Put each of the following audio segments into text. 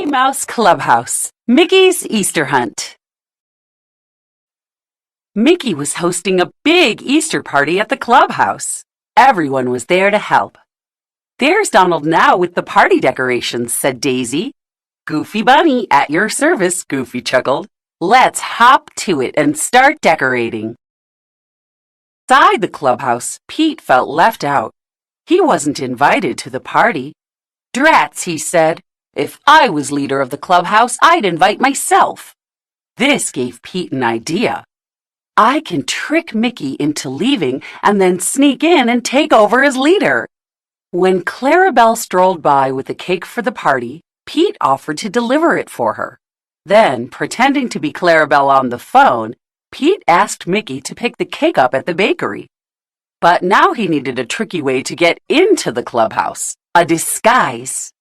Mouse Clubhouse, Mickey's Easter Hunt. Mickey was hosting a big Easter party at the clubhouse. Everyone was there to help. "There's Donald now with the party decorations," said Daisy. "Goofy Bunny, at your service," Goofy chuckled. "Let's hop to it and start decorating." Inside the clubhouse, Pete felt left out. He wasn't invited to the party. "Drats," he said. "If I was leader of the clubhouse, I'd invite myself." This gave Pete an idea. "I can trick Mickey into leaving and then sneak in and take over as leader." When Clarabelle strolled by with the cake for the party, Pete offered to deliver it for her. Then, pretending to be Clarabelle on the phone, Pete asked Mickey to pick the cake up at the bakery. But now he needed a tricky way to get into the clubhouse, a disguise.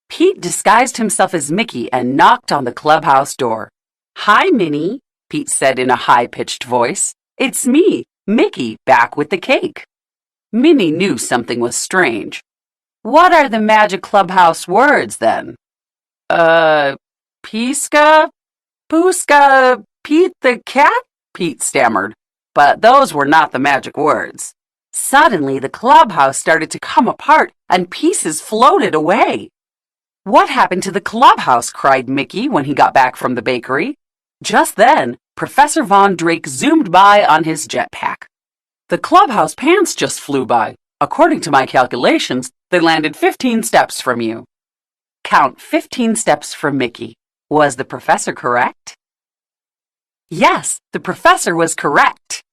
Pete disguised himself as Mickey and knocked on the clubhouse door. "Hi, Minnie," Pete said in a high-pitched voice. "It's me, Mickey, back with the cake." Minnie knew something was strange. "What are the magic clubhouse words, then?" Piska, Pooska, Pete the cat?" Pete stammered. But those were not the magic words. Suddenly, the clubhouse started to come apart and pieces floated away. "What happened to the clubhouse?" cried Mickey when he got back from the bakery. Just then, Professor Von Drake zoomed by on his jetpack. "The clubhouse pants just flew by. According to my calculations, they landed 15 steps from you." "Count 15 steps from Mickey. Was the professor correct?" Yes, the professor was correct.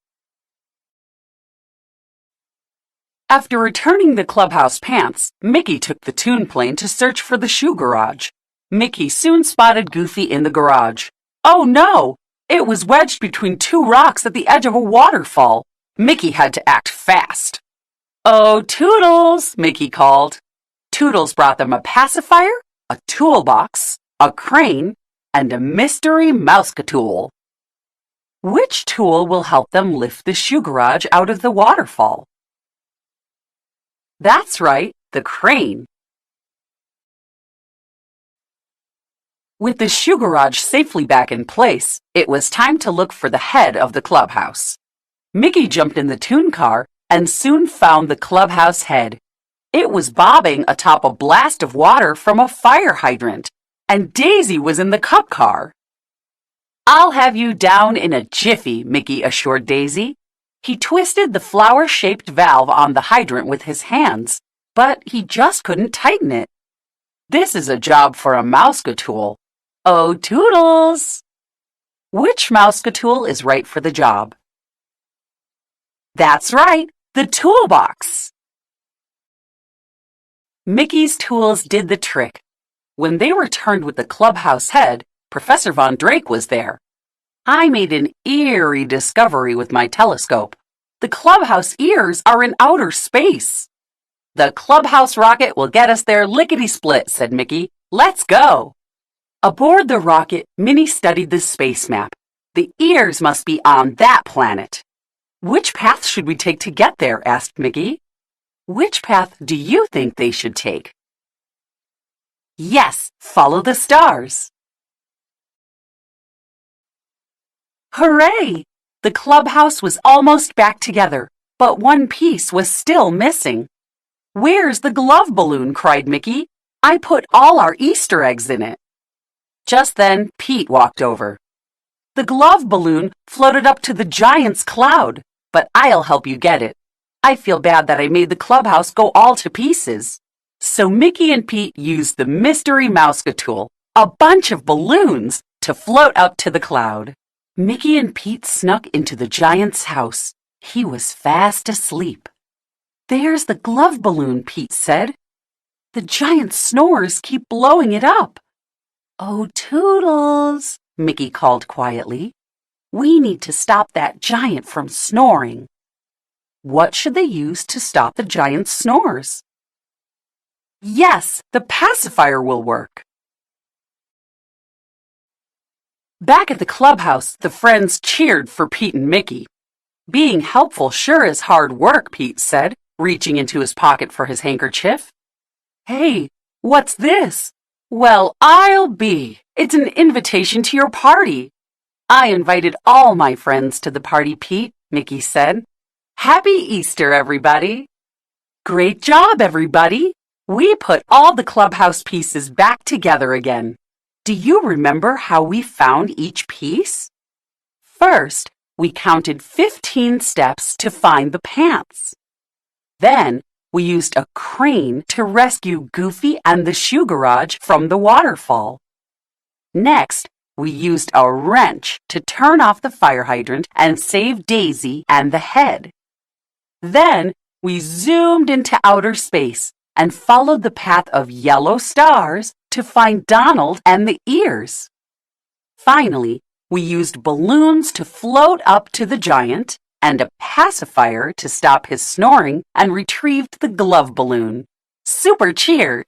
After returning the clubhouse pants, Mickey took the Toon Plane to search for the shoe garage. Mickey soon spotted Goofy in the garage. Oh no! It was wedged between two rocks at the edge of a waterfall. Mickey had to act fast. "Oh, Toodles!" Mickey called. Toodles brought them a pacifier, a toolbox, a crane, and a mystery mouse-tool. Which tool will help them lift the shoe garage out of the waterfall? That's right, the crane. With the shoe garage safely back in place, it was time to look for the head of the clubhouse. Mickey jumped in the Toon car and soon found the Clubhouse Head. It was bobbing atop a blast of water from a fire hydrant, and Daisy was in the cup car. "I'll have you down in a jiffy," Mickey assured Daisy. He twisted the flower-shaped valve on the hydrant with his hands, but he just couldn't tighten it. This is a job for a mouse-tool. Oh, Toodles! Which mouse-tool is right for the job? That's right, the toolbox. Mickey's tools did the trick. When they returned with the Clubhouse Head, Professor Von Drake was there. "I made an eerie discovery with my telescope. The clubhouse ears are in outer space." "The Clubhouse Rocket will get us there lickety-split," said Mickey. "Let's go." Aboard the rocket, Minnie studied the space map. The ears must be on that planet. "Which path should we take to get there?" asked Mickey. "Which path do you think they should take?" Yes, follow the stars. Hooray! The clubhouse was almost back together, but one piece was still missing. "Where's the glove balloon?" cried Mickey. "I put all our Easter eggs in it." Just then, Pete walked over. "The glove balloon floated up to the giant's cloud, but I'll help you get it. I feel bad that I made the clubhouse go all to pieces." So Mickey and Pete used the mystery mouse-tool, a bunch of balloons, to float up to the cloud. Mickey and Pete snuck into the giant's house. He was fast asleep. "There's the glove balloon," Pete said. "The giant's snores keep blowing it up." "Oh, Toodles," Mickey called quietly. "We need to stop that giant from snoring." What should they use to stop the giant's snores? Yes, the pacifier will work. Back at the clubhouse, the friends cheered for Pete and Mickey. "Being helpful sure is hard work," Pete said, reaching into his pocket for his handkerchief. "Hey, What's this? Well, I'll be. It's an invitation to your party. I invited all my friends to the party, Pete, Mickey said. Happy Easter, everybody. Great job, everybody. We put all the clubhouse pieces back together again. Do you remember how we found each piece? First, we counted 15 steps to find the pants. Then, we used a crane to rescue Goofy and the shoe garage from the waterfall. Next, we used a wrench to turn off the fire hydrant and save Daisy and the head. Then, we zoomed into outer space and followed the path of yellow stars to find Donald and the ears. Finally, we used balloons to float up to the giant and a pacifier to stop his snoring and retrieved the glove balloon. Super cheer!